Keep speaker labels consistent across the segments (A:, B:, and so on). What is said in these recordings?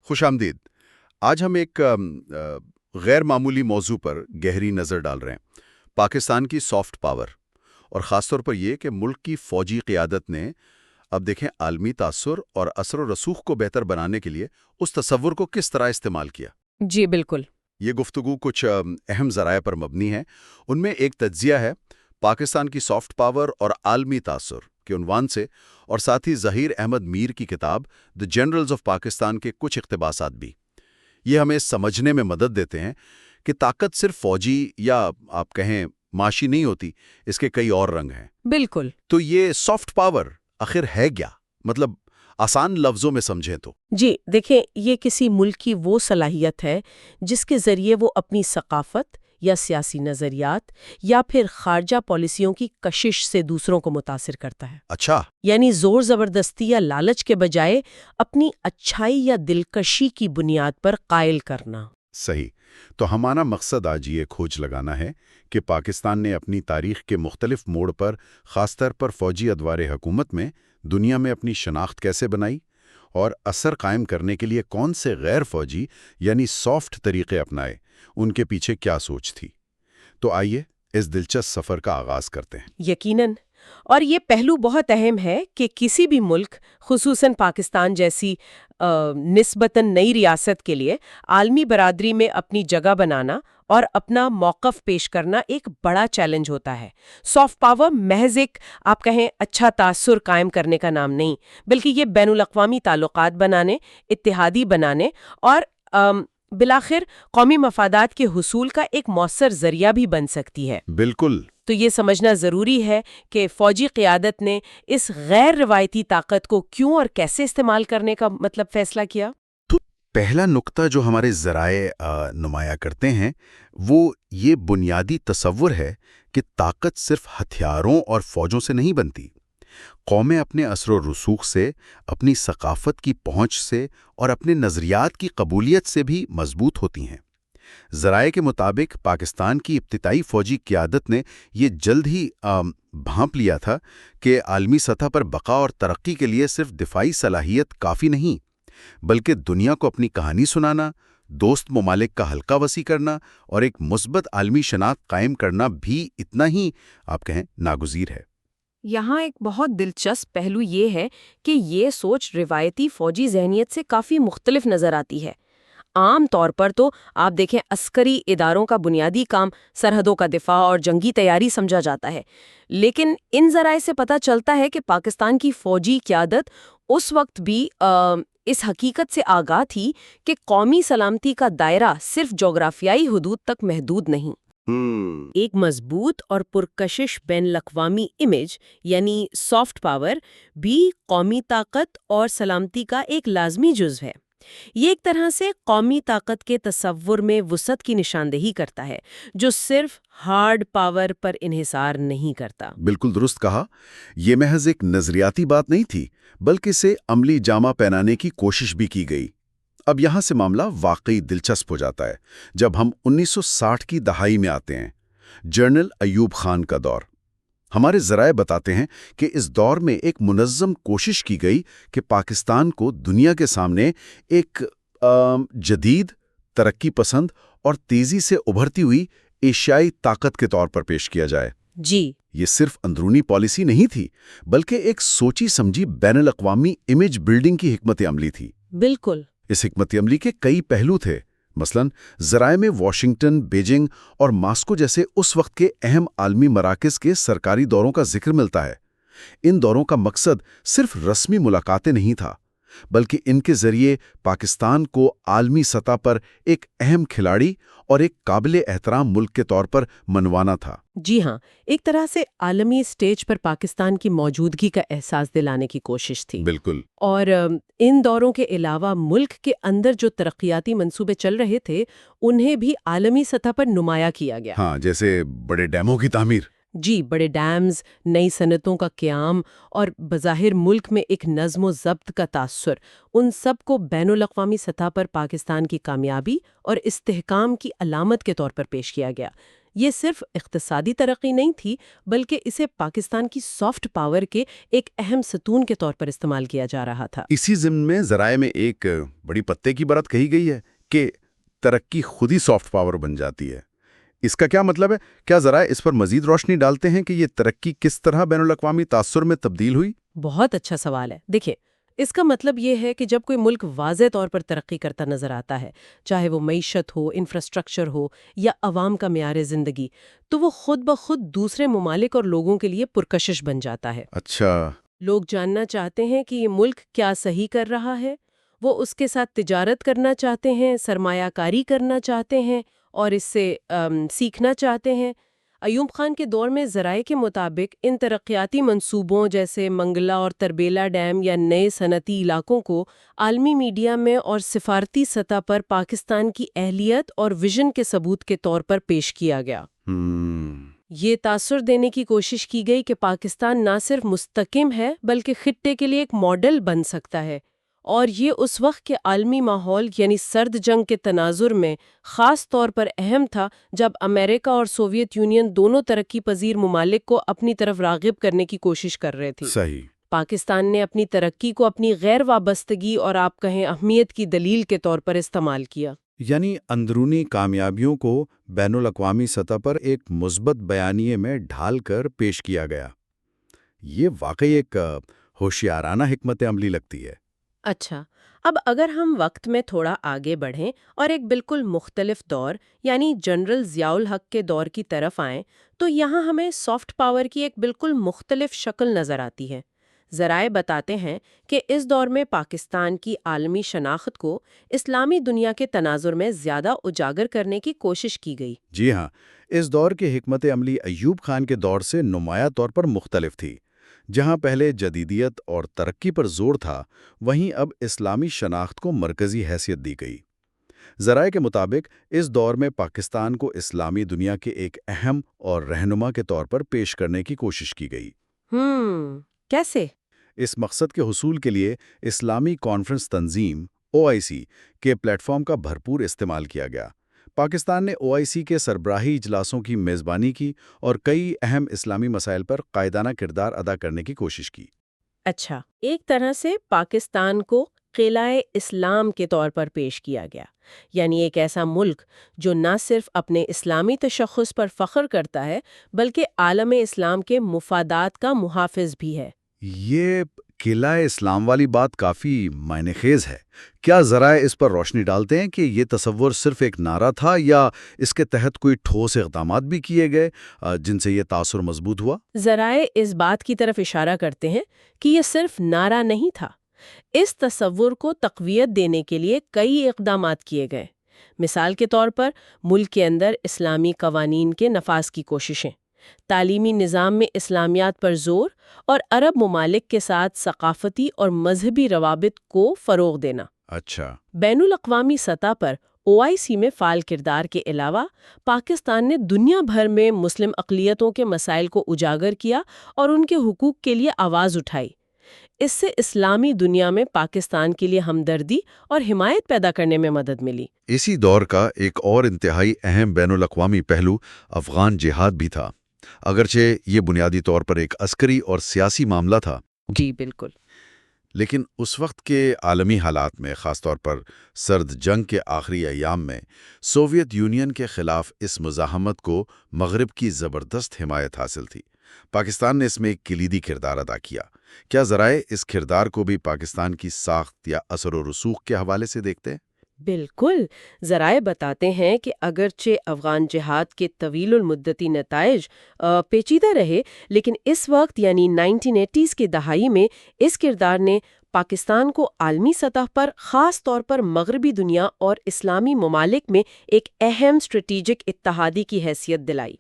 A: خوش آمدید۔ آج ہم ایک غیر معمولی موضوع پر گہری نظر ڈال رہے ہیں، پاکستان کی سافٹ پاور، اور خاص طور پر یہ کہ ملک کی فوجی قیادت نے اب دیکھیں عالمی تاثر اور اثر و رسوخ کو بہتر بنانے کے لیے اس تصور کو کس طرح استعمال کیا۔
B: جی بالکل۔
A: یہ گفتگو کچھ اہم ذرائع پر مبنی ہے۔ ان میں ایک تجزیہ ہے پاکستان کی سافٹ پاور اور عالمی تاثر کے عنوان سے، اور ساتھ ہی ظہیر احمد میر کی کتاب دی جنرلز آف پاکستان کے کچھ اقتباسات بھی۔ یہ ہمیں سمجھنے میں مدد دیتے ہیں کہ طاقت صرف فوجی یا آپ کہیں معاشی نہیں ہوتی، اس کے کئی اور رنگ ہیں۔
B: بالکل۔
A: تو یہ سافٹ پاور آخر ہے کیا؟ مطلب آسان لفظوں میں سمجھیں تو
B: جی دیکھیں، یہ کسی ملک کی وہ صلاحیت ہے جس کے ذریعے وہ اپنی ثقافت یا سیاسی نظریات یا پھر خارجہ پالیسیوں کی کشش سے دوسروں کو متاثر کرتا ہے۔
A: اچھا،
B: یعنی زور زبردستی یا لالچ کے بجائے اپنی اچھائی یا دلکشی کی بنیاد پر قائل کرنا۔
A: صحیح۔ تو ہمارا مقصد آج یہ کھوج لگانا ہے کہ پاکستان نے اپنی تاریخ کے مختلف موڑ پر، خاص طور پر فوجی ادوار حکومت میں، دنیا میں اپنی شناخت کیسے بنائی، اور اثر قائم کرنے کے لیے کون سے غیر فوجی یعنی سافٹ طریقے اپنائے، ان کے پیچھے کیا سوچ تھی۔ تو آئیے اس دلچسپ سفر کا آغاز کرتے ہیں۔
B: یقیناً، اور یہ پہلو بہت اہم ہے کہ کسی بھی ملک، خصوصاً پاکستان جیسی نسبتاً نئی ریاست کے لیے عالمی برادری میں اپنی جگہ بنانا اور اپنا موقف پیش کرنا ایک بڑا چیلنج ہوتا ہے۔ سافٹ پاور محض ایک آپ کہیں اچھا تاثر قائم کرنے کا نام نہیں، بلکہ یہ بین الاقوامی تعلقات بنانے، اتحادی بنانے اور بالآخر قومی مفادات کے حصول کا ایک مؤثر ذریعہ بھی بن سکتی ہے۔
A: بالکل۔
B: تو یہ سمجھنا ضروری ہے کہ فوجی قیادت نے اس غیر روایتی طاقت کو کیوں اور کیسے استعمال کرنے کا فیصلہ کیا۔
A: تو پہلا نقطہ جو ہمارے ذرائع نمایاں کرتے ہیں وہ یہ بنیادی تصور ہے کہ طاقت صرف ہتھیاروں اور فوجوں سے نہیں بنتی۔ قومیں اپنے اثر و رسوخ سے، اپنی ثقافت کی پہنچ سے اور اپنے نظریات کی قبولیت سے بھی مضبوط ہوتی ہیں۔ ذرائع کے مطابق پاکستان کی ابتدائی فوجی قیادت نے یہ جلد ہی بھانپ لیا تھا کہ عالمی سطح پر بقا اور ترقی کے لیے صرف دفاعی صلاحیت کافی نہیں، بلکہ دنیا کو اپنی کہانی سنانا، دوست ممالک کا حلقہ وسیع کرنا اور ایک مثبت عالمی شناخت قائم کرنا بھی اتنا ہی آپ کہیں ناگزیر ہے۔
B: یہاں ایک بہت دلچسپ پہلو یہ ہے کہ یہ سوچ روایتی فوجی ذہنیت سے کافی مختلف نظر آتی ہے۔ عام طور پر تو آپ دیکھیں عسکری اداروں کا بنیادی کام سرحدوں کا دفاع اور جنگی تیاری سمجھا جاتا ہے، لیکن ان ذرائع سے پتہ چلتا ہے کہ پاکستان کی فوجی قیادت اس وقت بھی اس حقیقت سے آگاہ تھی کہ قومی سلامتی کا دائرہ صرف جغرافیائی حدود تک محدود نہیں۔ ایک مضبوط اور پرکشش بین الاقوامی امیج یعنی سافٹ پاور بھی قومی طاقت اور سلامتی کا ایک لازمی جزو ہے۔ یہ ایک طرح سے قومی طاقت کے تصور میں وسعت کی نشاندہی کرتا ہے، جو صرف ہارڈ پاور پر انحصار نہیں کرتا۔
A: بالکل درست کہا۔ یہ محض ایک نظریاتی بات نہیں تھی، بلکہ اسے عملی جامہ پہنانے کی کوشش بھی کی گئی۔ اب یہاں سے معاملہ واقعی دلچسپ ہو جاتا ہے جب ہم 1960 کی دہائی میں آتے ہیں، جنرل ایوب خان کا دور۔ ہمارے ذرائع بتاتے ہیں کہ اس دور میں ایک منظم کوشش کی گئی کہ پاکستان کو دنیا کے سامنے ایک جدید، ترقی پسند اور تیزی سے ابھرتی ہوئی ایشیائی طاقت کے طور پر پیش کیا جائے۔
B: جی،
A: یہ صرف اندرونی پالیسی نہیں تھی، بلکہ ایک سوچی سمجھی بین الاقوامی امیج بلڈنگ کی حکمت عملی تھی۔
B: بالکل۔
A: اس حکمت عملی کے کئی پہلو تھے۔ مثلاً ذرائع میں واشنگٹن، بیجنگ اور ماسکو جیسے اس وقت کے اہم عالمی مراکز کے سرکاری دوروں کا ذکر ملتا ہے۔ ان دوروں کا مقصد صرف رسمی ملاقاتیں نہیں تھا، بلکہ ان کے ذریعے پاکستان کو عالمی سطح پر ایک اہم کھلاڑی اور ایک قابل احترام ملک کے طور پر منوانا تھا۔
B: جی ہاں، ایک طرح سے عالمی سٹیج پر پاکستان کی موجودگی کا احساس دلانے کی کوشش تھی۔
A: بالکل۔
B: اور ان دوروں کے علاوہ ملک کے اندر جو ترقیاتی منصوبے چل رہے تھے انہیں بھی عالمی سطح پر نمایاں کیا گیا۔
A: ہاں، جیسے بڑے ڈیموں کی تعمیر۔
B: جی، بڑے ڈیمز، نئی صنعتوں کا قیام اور بظاہر ملک میں ایک نظم و ضبط کا تاثر، ان سب کو بین الاقوامی سطح پر پاکستان کی کامیابی اور استحکام کی علامت کے طور پر پیش کیا گیا۔ یہ صرف اقتصادی ترقی نہیں تھی بلکہ اسے پاکستان کی سافٹ پاور کے ایک اہم ستون کے طور پر استعمال کیا جا رہا تھا۔
A: اسی ضمن میں ذرائع میں ایک بڑی پتے کی بات کہی گئی ہے کہ ترقی خود ہی سافٹ پاور بن جاتی ہے۔ اس کا کیا مطلب ہے؟ کیا ذرائع اس پر مزید روشنی ڈالتے ہیں کہ یہ ترقی کس طرح بین الاقوامی تاثر میں تبدیل ہوئی؟
B: بہت اچھا سوال ہے۔ دیکھیں، اس کا مطلب یہ ہے کہ جب کوئی ملک واضح طور پر ترقی کرتا نظر آتا ہے، چاہے وہ معیشت ہو، انفراسٹرکچر ہو یا عوام کا معیار زندگی، تو وہ خود بخود دوسرے ممالک اور لوگوں کے لیے پرکشش بن جاتا ہے۔
A: اچھا،
B: لوگ جاننا چاہتے ہیں کہ یہ ملک کیا صحیح کر رہا ہے، وہ اس کے ساتھ تجارت کرنا چاہتے ہیں، سرمایہ کاری کرنا چاہتے ہیں اور اس سے سیکھنا چاہتے ہیں۔ ایوب خان کے دور میں ذرائع کے مطابق ان ترقیاتی منصوبوں جیسے منگلا اور تربیلا ڈیم یا نئے صنعتی علاقوں کو عالمی میڈیا میں اور سفارتی سطح پر پاکستان کی اہلیت اور ویژن کے ثبوت کے طور پر پیش کیا گیا۔ یہ تاثر دینے کی کوشش کی گئی کہ پاکستان نہ صرف مستحکم ہے بلکہ خطے کے لیے ایک ماڈل بن سکتا ہے، اور یہ اس وقت کے عالمی ماحول یعنی سرد جنگ کے تناظر میں خاص طور پر اہم تھا، جب امریکہ اور سوویت یونین دونوں ترقی پذیر ممالک کو اپنی طرف راغب کرنے کی کوشش کر رہے تھے۔
A: صحیح۔
B: پاکستان نے اپنی ترقی کو اپنی غیر وابستگی اور آپ کہیں اہمیت کی دلیل کے طور پر استعمال کیا۔
A: یعنی اندرونی کامیابیوں کو بین الاقوامی سطح پر ایک مثبت بیانیے میں ڈھال کر پیش کیا گیا۔ یہ واقعی ایک ہوشیارانہ حکمت عملی لگتی ہے۔
B: اچھا، اب اگر ہم وقت میں تھوڑا آگے بڑھیں اور ایک بالکل مختلف دور یعنی جنرل ضیاء الحق کے دور کی طرف آئیں، تو یہاں ہمیں سافٹ پاور کی ایک بالکل مختلف شکل نظر آتی ہے۔ ذرائع بتاتے ہیں کہ اس دور میں پاکستان کی عالمی شناخت کو اسلامی دنیا کے تناظر میں زیادہ اجاگر کرنے کی کوشش کی گئی۔
A: جی ہاں، اس دور کی حکمت عملی ایوب خان کے دور سے نمایاں طور پر مختلف تھی۔ جہاں پہلے جدیدیت اور ترقی پر زور تھا، وہیں اب اسلامی شناخت کو مرکزی حیثیت دی گئی۔ ذرائع کے مطابق اس دور میں پاکستان کو اسلامی دنیا کے ایک اہم اور رہنما کے طور پر پیش کرنے کی کوشش کی گئی۔
B: کیسے؟
A: اس مقصد کے حصول کے لیے اسلامی کانفرنس تنظیم OIC کے پلیٹ فارم کا بھرپور استعمال کیا گیا۔ پاکستان نے OIC کے سربراہی اجلاسوں کی میزبانی کی اور کئی اہم اسلامی مسائل پر قائدانہ کردار ادا کرنے کی کوشش کی۔
B: اچھا، ایک طرح سے پاکستان کو قلعہ اسلام کے طور پر پیش کیا گیا، یعنی ایک ایسا ملک جو نہ صرف اپنے اسلامی تشخص پر فخر کرتا ہے بلکہ عالم اسلام کے مفادات کا محافظ بھی ہے۔
A: یہ قلعہ اسلام والی بات کافی معنی خیز ہے۔ کیا ذرائع اس پر روشنی ڈالتے ہیں کہ یہ تصور صرف ایک نعرہ تھا یا اس کے تحت کوئی ٹھوس اقدامات بھی کیے گئے جن سے یہ تاثر مضبوط ہوا؟
B: ذرائع اس بات کی طرف اشارہ کرتے ہیں کہ یہ صرف نعرہ نہیں تھا، اس تصور کو تقویت دینے کے لیے کئی اقدامات کیے گئے۔ مثال کے طور پر ملک کے اندر اسلامی قوانین کے نفاذ کی کوششیں، تعلیمی نظام میں اسلامیات پر زور اور عرب ممالک کے ساتھ ثقافتی اور مذہبی روابط کو فروغ دینا۔
A: اچھا،
B: بین الاقوامی سطح پر OIC میں فعال کردار کے علاوہ پاکستان نے دنیا بھر میں مسلم اقلیتوں کے مسائل کو اجاگر کیا اور ان کے حقوق کے لیے آواز اٹھائی۔ اس سے اسلامی دنیا میں پاکستان کے لیے ہمدردی اور حمایت پیدا کرنے میں مدد ملی۔
A: اسی دور کا ایک اور انتہائی اہم بین الاقوامی پہلو افغان جہاد بھی تھا، اگرچہ یہ بنیادی طور پر ایک عسکری اور سیاسی معاملہ تھا۔
B: جی بالکل۔
A: لیکن اس وقت کے عالمی حالات میں، خاص طور پر سرد جنگ کے آخری ایام میں، سوویت یونین کے خلاف اس مزاحمت کو مغرب کی زبردست حمایت حاصل تھی۔ پاکستان نے اس میں ایک کلیدی کردار ادا کیا۔ کیا ذرائع اس کردار کو بھی پاکستان کی ساخت یا اثر و رسوخ کے حوالے سے دیکھتے ہیں؟
B: بالکل، ذرائع بتاتے ہیں کہ اگرچہ افغان جہاد کے طویل المدتی نتائج پیچیدہ رہے، لیکن اس وقت یعنی 1980s کی دہائی میں اس کردار نے پاکستان کو عالمی سطح پر خاص طور پر مغربی دنیا اور اسلامی ممالک میں ایک اہم اسٹریٹجک اتحادی کی حیثیت دلائی۔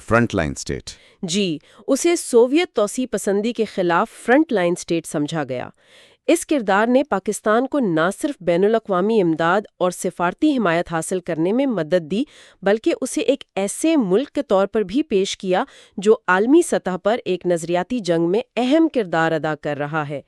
A: Front line state.
B: جی، اسے سوویت توسیع پسندی کے خلاف فرنٹ لائن اسٹیٹ سمجھا گیا۔ اس کردار نے پاکستان کو نہ صرف بین الاقوامی امداد اور سفارتی حمایت حاصل کرنے میں مدد دی، بلکہ اسے ایک ایسے ملک کے طور پر بھی پیش کیا جو عالمی سطح پر ایک نظریاتی جنگ میں اہم کردار ادا کر رہا ہے۔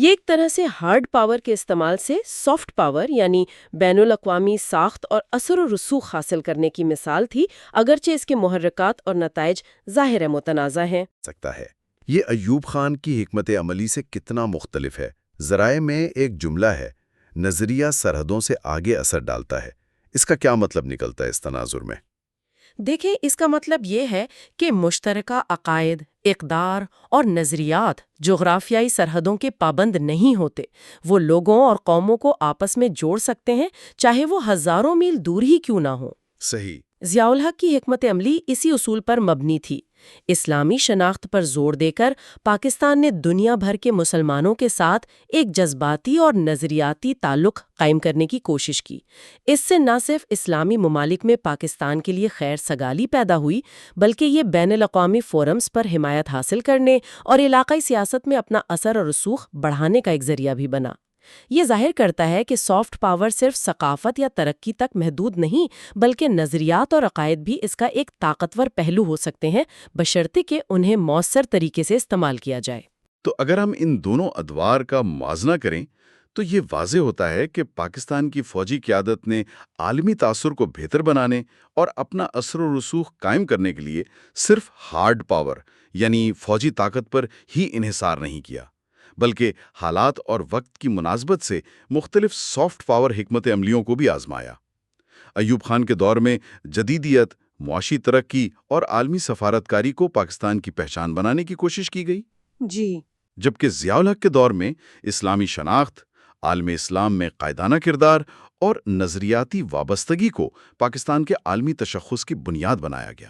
B: یہ ایک طرح سے ہارڈ پاور کے استعمال سے سافٹ پاور یعنی بین الاقوامی ساخت اور اثر و رسوخ حاصل کرنے کی مثال تھی، اگرچہ اس کے محرکات اور نتائج ظاہر متنازع ہیں۔
A: سکتا ہے یہ ایوب خان کی حکمت عملی سے کتنا مختلف ہے۔ ذرائع میں ایک جملہ ہے، نظریہ سرحدوں سے آگے اثر ڈالتا ہے۔ اس کا کیا مطلب نکلتا ہے اس تناظر میں؟
B: دیکھیں، اس کا مطلب یہ ہے کہ مشترکہ عقائد، اقدار اور نظریات جغرافیائی سرحدوں کے پابند نہیں ہوتے۔ وہ لوگوں اور قوموں کو آپس میں جوڑ سکتے ہیں، چاہے وہ ہزاروں میل دور ہی کیوں نہ ہوں۔
A: صحیح۔
B: ضیاء الحق کی حکمت عملی اسی اصول پر مبنی تھی۔ اسلامی شناخت پر زور دے کر پاکستان نے دنیا بھر کے مسلمانوں کے ساتھ ایک جذباتی اور نظریاتی تعلق قائم کرنے کی کوشش کی۔ اس سے نہ صرف اسلامی ممالک میں پاکستان کے لیے خیر سگالی پیدا ہوئی، بلکہ یہ بین الاقوامی فورمز پر حمایت حاصل کرنے اور علاقائی سیاست میں اپنا اثر اور رسوخ بڑھانے کا ایک ذریعہ بھی بنا۔ یہ ظاہر کرتا ہے کہ سافٹ پاور صرف ثقافت یا ترقی تک محدود نہیں، بلکہ نظریات اور عقائد بھی اس کا ایک طاقتور پہلو ہو سکتے ہیں، بشرطے کہ انہیں مؤثر طریقے سے استعمال کیا جائے۔
A: تو اگر ہم ان دونوں ادوار کا موازنہ کریں تو یہ واضح ہوتا ہے کہ پاکستان کی فوجی قیادت نے عالمی تاثر کو بہتر بنانے اور اپنا اثر و رسوخ قائم کرنے کے لیے صرف ہارڈ پاور یعنی فوجی طاقت پر ہی انحصار نہیں کیا، بلکہ حالات اور وقت کی مناسبت سے مختلف سافٹ پاور حکمت عملیوں کو بھی آزمایا۔ ایوب خان کے دور میں جدیدیت، معاشی ترقی اور عالمی سفارتکاری کو پاکستان کی پہچان بنانے کی کوشش کی گئی،
B: جی،
A: جبکہ ضیاء الحق کے دور میں اسلامی شناخت، عالم اسلام میں قائدانہ کردار اور نظریاتی وابستگی کو پاکستان کے عالمی تشخص کی بنیاد بنایا گیا۔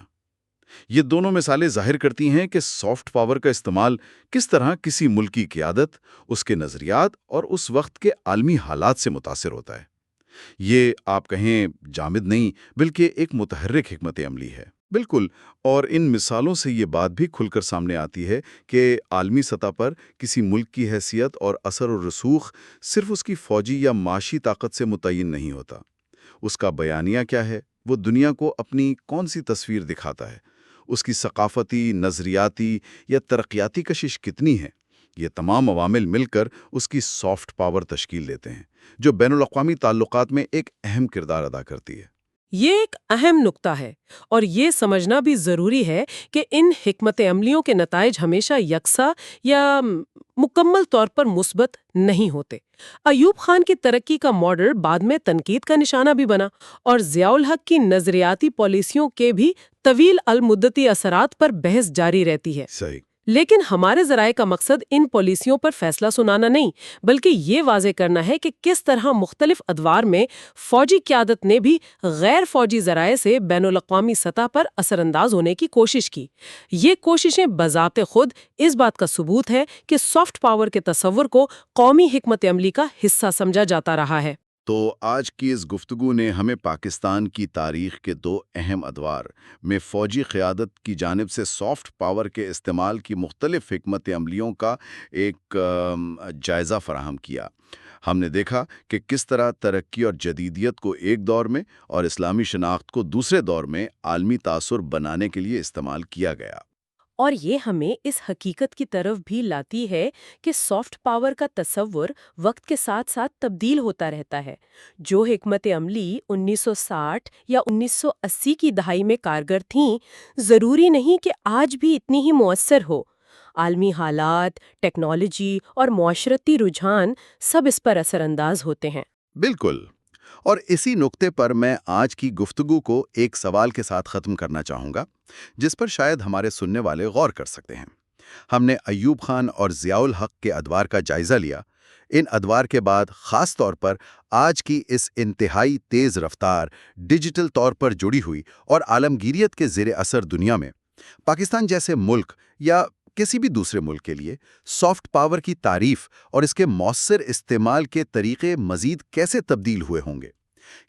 A: یہ دونوں مثالیں ظاہر کرتی ہیں کہ سافٹ پاور کا استعمال کس طرح کسی ملک کی قیادت، اس کے نظریات اور اس وقت کے عالمی حالات سے متاثر ہوتا ہے۔ یہ آپ کہیں جامد نہیں بلکہ ایک متحرک حکمت عملی ہے۔ بالکل، اور ان مثالوں سے یہ بات بھی کھل کر سامنے آتی ہے کہ عالمی سطح پر کسی ملک کی حیثیت اور اثر و رسوخ صرف اس کی فوجی یا معاشی طاقت سے متعین نہیں ہوتا۔ اس کا بیانیہ کیا ہے، وہ دنیا کو اپنی کون سی تصویر دکھاتا ہے، اس کی ثقافتی، نظریاتی یا ترقیاتی کشش کتنی ہے، یہ تمام عوامل مل کر اس کی سافٹ پاور تشکیل دیتے ہیں، جو بین الاقوامی تعلقات میں ایک اہم کردار ادا کرتی ہے۔
B: یہ ایک اہم نقطہ ہے، اور یہ سمجھنا بھی ضروری ہے کہ ان حکمت عملیوں کے نتائج ہمیشہ یکساں یا مکمل طور پر مثبت نہیں ہوتے۔ ایوب خان کی ترقی کا ماڈل بعد میں تنقید کا نشانہ بھی بنا، اور ضیاء الحق کی نظریاتی پالیسیوں کے بھی طویل المدتی اثرات پر بحث جاری رہتی ہے۔
A: صحیح۔
B: لیکن ہمارے ذرائع کا مقصد ان پالیسیوں پر فیصلہ سنانا نہیں، بلکہ یہ واضح کرنا ہے کہ کس طرح مختلف ادوار میں فوجی قیادت نے بھی غیر فوجی ذرائع سے بین الاقوامی سطح پر اثر انداز ہونے کی کوشش کی۔ یہ کوششیں بذات خود اس بات کا ثبوت ہے کہ سافٹ پاور کے تصور کو قومی حکمت عملی کا حصہ سمجھا جاتا رہا ہے۔
A: تو آج کی اس گفتگو نے ہمیں پاکستان کی تاریخ کے دو اہم ادوار میں فوجی قیادت کی جانب سے سافٹ پاور کے استعمال کی مختلف حکمت عملیوں کا ایک جائزہ فراہم کیا۔ ہم نے دیکھا کہ کس طرح ترقی اور جدیدیت کو ایک دور میں اور اسلامی شناخت کو دوسرے دور میں عالمی تاثر بنانے کے لیے استعمال کیا گیا۔
B: اور یہ ہمیں اس حقیقت کی طرف بھی لاتی ہے کہ سافٹ پاور کا تصور وقت کے ساتھ ساتھ تبدیل ہوتا رہتا ہے۔ جو حکمت عملی 1960 یا 1980 کی دہائی میں کارگر تھیں، ضروری نہیں کہ آج بھی اتنی ہی مؤثر ہو۔ عالمی حالات، ٹیکنالوجی اور معاشرتی رجحان سب اس پر اثر انداز ہوتے ہیں۔
A: بالکل، اور اسی نقطے پر میں آج کی گفتگو کو ایک سوال کے ساتھ ختم کرنا چاہوں گا، جس پر شاید ہمارے سننے والے غور کر سکتے ہیں۔ ہم نے ایوب خان اور ضیاء الحق کے ادوار کا جائزہ لیا۔ ان ادوار کے بعد خاص طور پر آج کی اس انتہائی تیز رفتار، ڈیجیٹل طور پر جڑی ہوئی اور عالمگیریت کے زیر اثر دنیا میں پاکستان جیسے ملک یا کسی بھی دوسرے ملک کے لیے سافٹ پاور کی تعریف اور اس کے مؤثر استعمال کے طریقے مزید کیسے تبدیل ہوئے ہوں گے؟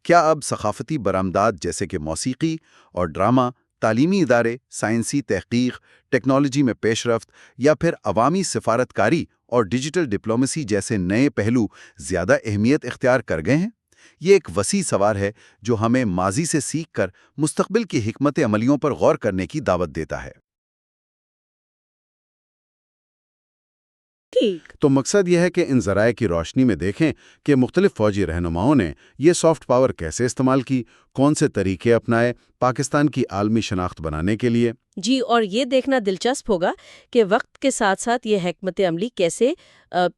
A: کیا اب ثقافتی برآمدات جیسے کہ موسیقی اور ڈرامہ، تعلیمی ادارے، سائنسی تحقیق، ٹیکنالوجی میں پیش رفت، یا پھر عوامی سفارتکاری اور ڈیجیٹل ڈپلومیسی جیسے نئے پہلو زیادہ اہمیت اختیار کر گئے ہیں؟ یہ ایک وسیع سوال ہے جو ہمیں ماضی سے سیکھ کر مستقبل کی حکمت عملیوں پر غور کرنے کی دعوت دیتا ہے۔
B: ٹھیک۔
A: تو مقصد یہ ہے کہ ان ذرائع کی روشنی میں دیکھیں کہ مختلف فوجی رہنماؤں نے یہ سافٹ پاور کیسے استعمال کی، کون سے طریقے اپنائے پاکستان کی عالمی شناخت بنانے کے لیے۔
B: جی، اور یہ دیکھنا دلچسپ ہوگا کہ وقت کے ساتھ ساتھ یہ حکمت عملی کیسے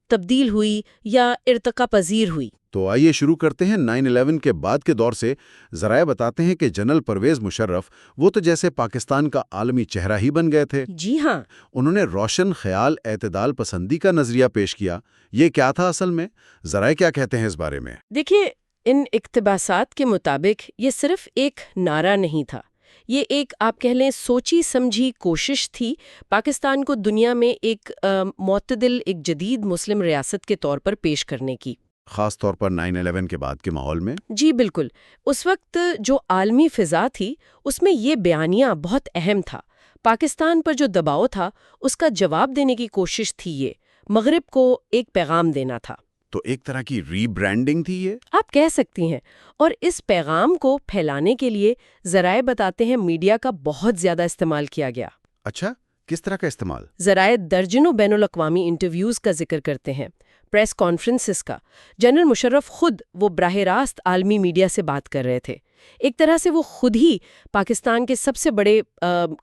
B: تبدیل ہوئی یا ارتقا پذیر ہوئی۔
A: تو آئیے شروع کرتے ہیں 9/11 کے بعد کے دور سے۔ ذرائع بتاتے ہیں کہ جنرل پرویز مشرف وہ تو جیسے پاکستان کا عالمی چہرہ ہی بن گئے تھے۔
B: جی ہاں۔
A: انہوں نے روشن خیال اعتدال پسندی کا نظریہ پیش کیا۔ یہ کیا تھا اصل میں؟ ذرائع کیا کہتے ہیں اس بارے میں؟
B: دیکھیے، ان اقتباسات کے مطابق یہ صرف ایک نعرہ نہیں تھا، یہ ایک آپ کہہ لیں سوچی سمجھی کوشش تھی پاکستان کو دنیا میں ایک معتدل، ایک جدید مسلم ریاست کے طور پر پیش کرنے کی،
A: خاص طور پر 9/11 کے بعد کے ماحول میں۔
B: جی بالکل۔ اس وقت جو عالمی فضا تھی اس میں یہ بیانیہ بہت اہم تھا۔ پاکستان پر جو دباؤ تھا اس کا جواب دینے کی کوشش تھی، یہ مغرب کو ایک پیغام دینا تھا۔
A: تو ایک طرح کی ری برانڈنگ تھی یہ؟
B: آپ کہہ سکتی ہیں۔ اور اس پیغام کو پھیلانے کے لیے ذرائع بتاتے ہیں میڈیا کا بہت زیادہ استعمال کیا گیا۔
A: اچھا، کس طرح کا استعمال؟
B: ذرائع درجنوں بین الاقوامی انٹرویوز کا ذکر کرتے ہیں، پریس کانفرنسز کا۔ جنرل مشرف خود وہ براہ راست عالمی میڈیا سے بات کر رہے تھے۔ ایک طرح سے وہ خود ہی پاکستان کے سب سے بڑے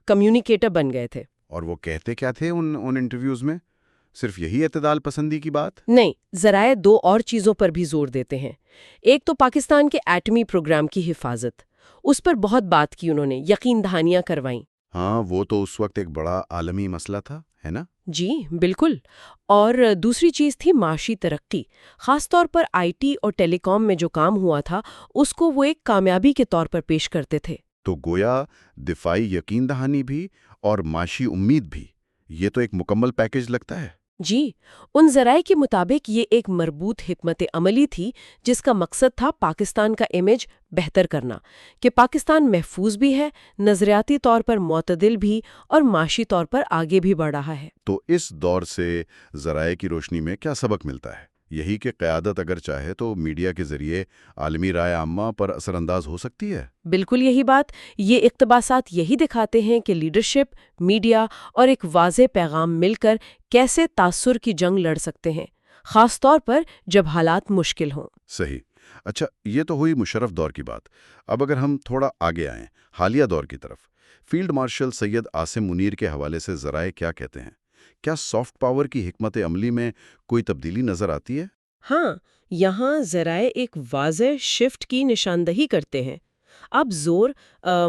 B: کمیونیکیٹر بن گئے تھے۔
A: اور وہ کہتے کیا تھے ان انٹرویوز میں؟ صرف یہی اعتدال پسندی کی بات؟
B: نہیں، ذرائع دو اور چیزوں پر بھی زور دیتے ہیں۔ ایک تو پاکستان کے ایٹمی پروگرام کی حفاظت، اس پر بہت بات کی انہوں نے، یقین دہانیاں کروائیں۔
A: ہاں، وہ تو اس وقت ایک بڑا عالمی مسئلہ تھا، ہے نا؟
B: جی بالکل۔ اور دوسری چیز تھی معاشی ترقی، خاص طور پر آئی ٹی اور ٹیلی کام میں جو کام ہوا تھا اس کو وہ ایک کامیابی کے طور پر پیش کرتے تھے۔
A: تو گویا دفاعی یقین دہانی بھی اور معاشی امید بھی، یہ تو ایک مکمل پیکج لگتا ہے۔
B: جی، ان ذرائع کے مطابق یہ ایک مربوط حکمت عملی تھی جس کا مقصد تھا پاکستان کا امیج بہتر کرنا، کہ پاکستان محفوظ بھی ہے، نظریاتی طور پر معتدل بھی، اور معاشی طور پر آگے بھی بڑھ رہا ہے۔
A: تو اس دور سے ذرائع کی روشنی میں کیا سبق ملتا ہے؟ یہی کہ قیادت اگر چاہے تو میڈیا کے ذریعے عالمی رائے عامہ پر اثر انداز ہو سکتی ہے۔
B: بالکل یہی بات، یہ اقتباسات یہی دکھاتے ہیں کہ لیڈرشپ، میڈیا اور ایک واضح پیغام مل کر کیسے تاثر کی جنگ لڑ سکتے ہیں، خاص طور پر جب حالات مشکل ہوں۔
A: صحیح۔ اچھا، یہ تو ہوئی مشرف دور کی بات۔ اب اگر ہم تھوڑا آگے آئیں، حالیہ دور کی طرف، فیلڈ مارشل سید عاصم منیر کے حوالے سے ذرائع کیا کہتے ہیں؟ کیا سافٹ پاور کی حکمت عملی میں کوئی تبدیلی نظر آتی ہے؟
B: ہاں، یہاں ذرائع ایک واضح شفٹ کی نشاندہی کرتے ہیں۔ اب زور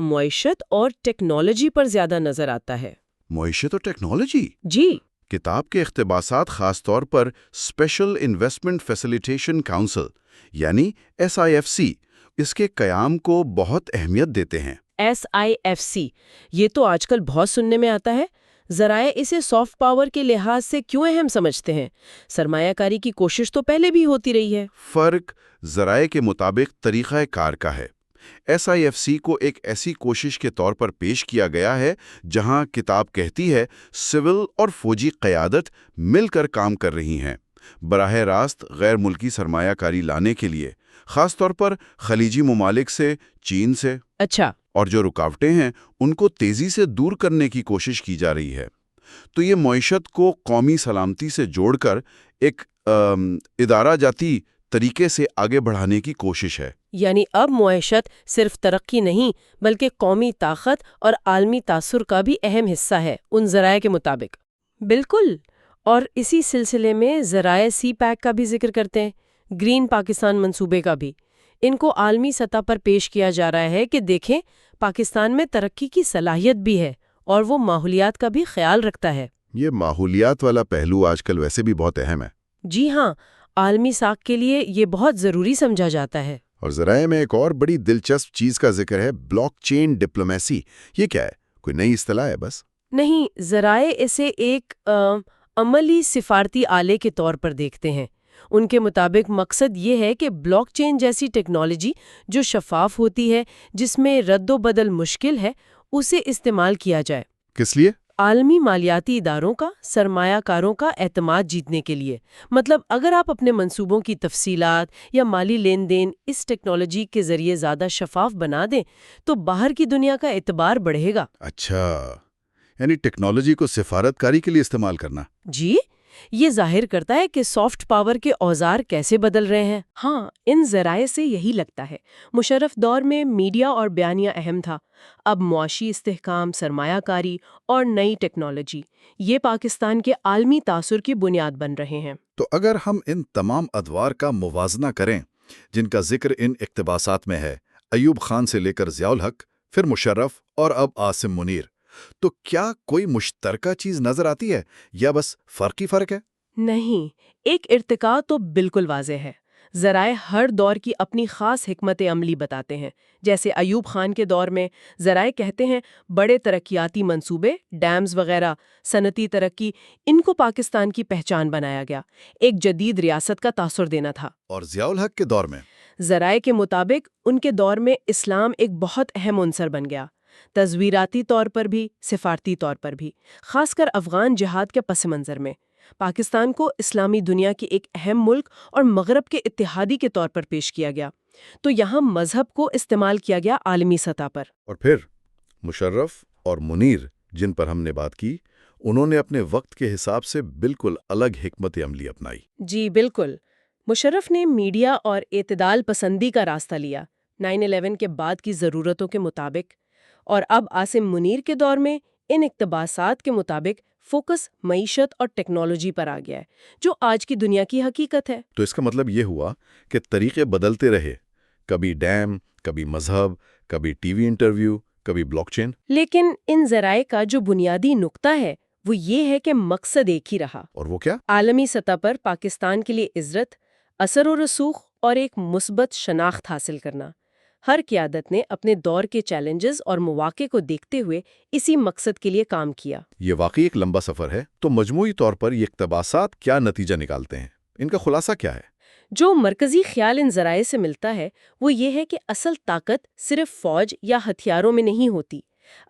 B: معیشت اور ٹیکنالوجی پر زیادہ نظر آتا ہے۔
A: معیشت اور ٹیکنالوجی؟
B: جی
A: کتاب کے اقتباسات خاص طور پر اسپیشل انویسٹمنٹ فیسیلیٹیشن کونسل یعنی SIFC اس کے قیام کو بہت اہمیت دیتے ہیں۔
B: SIFC، یہ تو آج کل بہت سننے میں آتا ہے۔ ذرائع اسے سافٹ پاور کے لحاظ سے کیوں اہم سمجھتے ہیں؟ سرمایہ کاری کی کوشش تو پہلے بھی ہوتی رہی ہے۔
A: فرق ذرائع کے مطابق طریقہ کار کا ہے۔ SIFC کو ایک ایسی کوشش کے طور پر پیش کیا گیا ہے جہاں کتاب کہتی ہے سول اور فوجی قیادت مل کر کام کر رہی ہیں براہ راست غیر ملکی سرمایہ کاری لانے کے لیے، خاص طور پر خلیجی ممالک سے، چین سے۔
B: اچھا۔
A: اور جو رکاوٹیں ہیں ان کو تیزی سے دور کرنے کی کوشش کی جا رہی ہے۔ تو یہ معیشت کو قومی سلامتی سے جوڑ کر ایک ادارہ جاتی طریقے سے آگے بڑھانے کی کوشش ہے۔
B: یعنی اب معیشت صرف ترقی نہیں بلکہ قومی طاقت اور عالمی تاثر کا بھی اہم حصہ ہے ان ذرائع کے مطابق۔ بالکل، اور اسی سلسلے میں ذرائع CPAC کا بھی ذکر کرتے ہیں، گرین پاکستان منصوبے کا بھی۔ ان کو عالمی سطح پر پیش کیا جا رہا ہے کہ دیکھیں پاکستان میں ترقی کی صلاحیت بھی ہے اور وہ ماحولیات کا بھی خیال رکھتا ہے۔
A: یہ ماحولیات والا پہلو آج کل ویسے بھی بہت اہم ہے۔
B: جی ہاں، عالمی ساکھ کے لیے یہ بہت ضروری سمجھا جاتا ہے۔
A: اور ذرائع میں ایک اور بڑی دلچسپ چیز کا ذکر ہے، بلاک چین ڈپلومیسی۔ یہ کیا ہے؟ کوئی نئی اصطلاح ہے بس؟
B: نہیں، ذرائع اسے ایک عملی سفارتی آلے کے طور پر دیکھتے ہیں۔ ان کے مطابق مقصد یہ ہے کہ بلاک چین جیسی ٹیکنالوجی جو شفاف ہوتی ہے، جس میں رد و بدل مشکل ہے، اسے استعمال کیا جائے۔
A: کس لیے؟
B: عالمی مالیاتی اداروں کا، سرمایہ کاروں کا اعتماد جیتنے کے لیے۔ مطلب اگر آپ اپنے منصوبوں کی تفصیلات یا مالی لین دین اس ٹیکنالوجی کے ذریعے زیادہ شفاف بنا دیں تو باہر کی دنیا کا اعتبار بڑھے گا۔
A: اچھا، یعنی ٹیکنالوجی کو سفارت کاری کے لیے استعمال کرنا۔
B: جی، یہ ظاہر کرتا ہے کہ سافٹ پاور کے اوزار کیسے بدل رہے ہیں۔ ہاں، ان ذرائع سے یہی لگتا ہے۔ مشرف دور میں میڈیا اور بیانیہ اہم تھا۔ اب معاشی استحکام، سرمایہ کاری اور نئی ٹیکنالوجی یہ پاکستان کے عالمی تاثر کی بنیاد بن رہے ہیں۔
C: تو اگر ہم ان تمام ادوار کا موازنہ کریں جن کا ذکر ان اقتباسات میں ہے، ایوب خان سے لے کر ضیاء الحق، پھر مشرف اور اب عاصم منیر، تو کیا کوئی مشترکہ چیز نظر آتی ہے یا بس فرق ہی فرق ہے؟
B: نہیں، ایک ارتقاء تو بالکل واضح ہے۔ ذرائع ہر دور کی اپنی خاص حکمت عملی بتاتے ہیں۔ جیسے ایوب خان کے دور میں ذرائع کہتے ہیں بڑے ترقیاتی منصوبے، ڈیمز وغیرہ، صنعتی ترقی، ان کو پاکستان کی پہچان بنایا گیا، ایک جدید ریاست کا تاثر دینا تھا۔
C: اور ضیاء الحق کے دور میں
B: ذرائع کے مطابق ان کے دور میں اسلام ایک بہت اہم عنصر بن گیا، تصویراتی طور پر بھی، سفارتی طور پر بھی، خاص کر افغان جہاد کے پس منظر میں پاکستان کو اسلامی دنیا کے ایک اہم ملک اور مغرب کے اتحادی کے طور پر پیش کیا گیا، تو یہاں مذہب کو استعمال کیا گیا عالمی سطح پر۔
C: اور پھر مشرف اور منیر جن پر ہم نے بات کی، انہوں نے اپنے وقت کے حساب سے بالکل الگ حکمت عملی اپنائی۔
B: جی بالکل، مشرف نے میڈیا اور اعتدال پسندی کا راستہ لیا 9/11 کے بعد کی ضرورتوں کے مطابق، اور اب عاصم منیر کے دور میں ان اقتباسات کے مطابق فوکس معیشت اور ٹیکنالوجی پر آ گیا ہے، جو آج کی دنیا کی حقیقت ہے۔
C: تو اس کا مطلب یہ ہوا کہ طریقے بدلتے رہے، کبھی ڈیم، کبھی مذہب، کبھی ٹی وی انٹرویو، کبھی بلاک چین۔
B: لیکن ان ذرائع کا جو بنیادی نقطہ ہے وہ یہ ہے کہ مقصد ایک ہی رہا،
C: اور وہ کیا؟
B: عالمی سطح پر پاکستان کے لیے عزت، اثر و رسوخ اور ایک مثبت شناخت حاصل کرنا۔ ہر قیادت نے اپنے دور کے چیلنجز اور مواقع کو دیکھتے ہوئے اسی مقصد کے لیے کام کیا۔
C: یہ واقعی ایک لمبا سفر ہے۔ تو مجموعی طور پر یہ اقتباسات کیا نتیجہ نکالتے ہیں؟ ان کا خلاصہ کیا ہے؟
B: جو مرکزی خیال ان ذرائع سے ملتا ہے وہ یہ ہے کہ اصل طاقت صرف فوج یا ہتھیاروں میں نہیں ہوتی،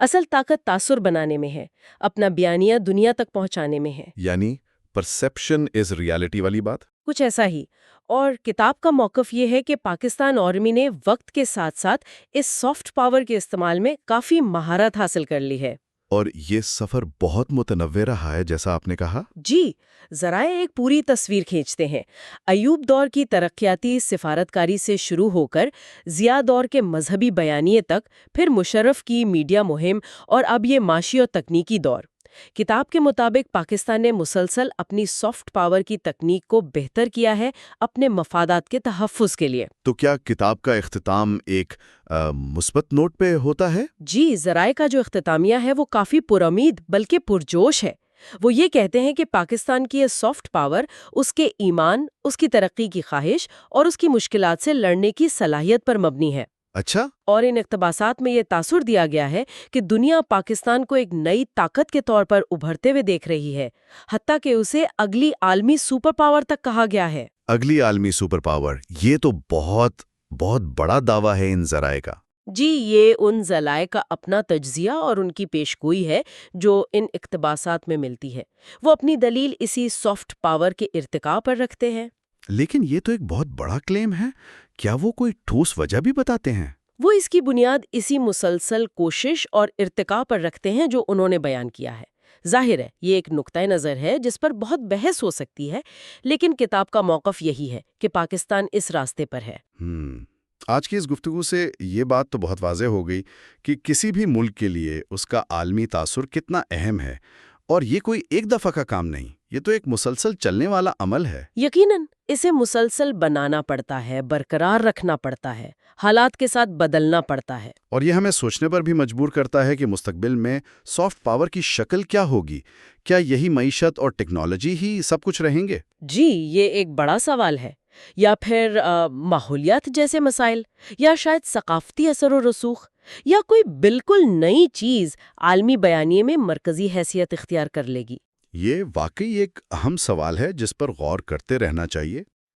B: اصل طاقت تاثر بنانے میں ہے، اپنا بیانیہ دنیا تک پہنچانے میں ہے۔
C: یعنی پرسیپشن از ریالٹی والی بات؟
B: کچھ ایسا ہی۔ اور کتاب کا موقف یہ ہے کہ پاکستان آرمی نے وقت کے ساتھ ساتھ اس سافٹ پاور کے استعمال میں کافی مہارت حاصل کر لی ہے۔
C: اور یہ سفر بہت متنوع رہا ہے جیسا آپ نے کہا۔
B: جی، ذرائع ایک پوری تصویر کھینچتے ہیں۔ ایوب دور کی ترقیاتی سفارتکاری سے شروع ہو کر ضیاء دور کے مذہبی بیانیے تک، پھر مشرف کی میڈیا مہم، اور اب یہ معاشی اور تکنیکی دور۔ کتاب کے مطابق پاکستان نے مسلسل اپنی سافٹ پاور کی تکنیک کو بہتر کیا ہے اپنے مفادات کے تحفظ کے لیے۔
C: تو کیا کتاب کا اختتام ایک مثبت نوٹ پہ ہوتا ہے؟
B: جی، ذرائع کا جو اختتامیہ ہے وہ کافی پرامید بلکہ پرجوش ہے۔ وہ یہ کہتے ہیں کہ پاکستان کی یہ سافٹ پاور اس کے ایمان، اس کی ترقی کی خواہش اور اس کی مشکلات سے لڑنے کی صلاحیت پر مبنی ہے۔
C: اچھا۔
B: اور ان اقتباسات میں یہ تاثر دیا گیا ہے کہ دنیا پاکستان کو ایک نئی طاقت کے طور پر ابھرتے ہوئے دیکھ رہی ہے، حتیٰ کہ اسے اگلی عالمی سپر پاور تک کہا گیا ہے۔
C: اگلی عالمی سپر پاور، یہ تو بہت بہت بڑا دعویٰ ہے ان ذرائع کا۔
B: جی، یہ ان ذرائع کا اپنا تجزیہ اور ان کی پیشگوئی ہے جو ان اقتباسات میں ملتی ہے۔ وہ اپنی دلیل اسی سافٹ پاور کے ارتقاء پر رکھتے ہیں۔
C: لیکن یہ تو ایک بہت بڑا کلیم ہے، کیا وہ کوئی ٹھوس وجہ بھی بتاتے ہیں؟
B: وہ اس کی بنیاد اسی مسلسل کوشش اور ارتقاء پر رکھتے ہیں جو انہوں نے بیان کیا ہے۔ ظاہر ہے یہ ایک نقطۂ نظر ہے جس پر بہت بحث ہو سکتی ہے، لیکن کتاب کا موقف یہی ہے کہ پاکستان اس راستے پر ہے۔
C: آج کی اس گفتگو سے یہ بات تو بہت واضح ہو گئی کہ کسی بھی ملک کے لیے اس کا عالمی تاثر کتنا اہم ہے، اور یہ کوئی ایک دفعہ کا کام نہیں، یہ تو ایک مسلسل چلنے والا عمل ہے۔
B: یقیناً اسے مسلسل بنانا پڑتا ہے، برقرار رکھنا پڑتا ہے، حالات کے ساتھ بدلنا پڑتا ہے۔
C: اور یہ ہمیں سوچنے پر بھی مجبور کرتا ہے کہ مستقبل میں سافٹ پاور کی شکل کیا ہوگی؟ کیا یہی معیشت اور ٹیکنالوجی ہی سب کچھ رہیں گے؟
B: جی، یہ ایک بڑا سوال ہے۔ یا پھر ماحولیات جیسے مسائل، یا شاید ثقافتی اثر و رسوخ، یا کوئی بالکل نئی چیز عالمی بیانیے میں مرکزی حیثیت اختیار کر لے گی۔
C: یہ واقعی ایک اہم سوال ہے جس پر غور کرتے رہنا چاہیے۔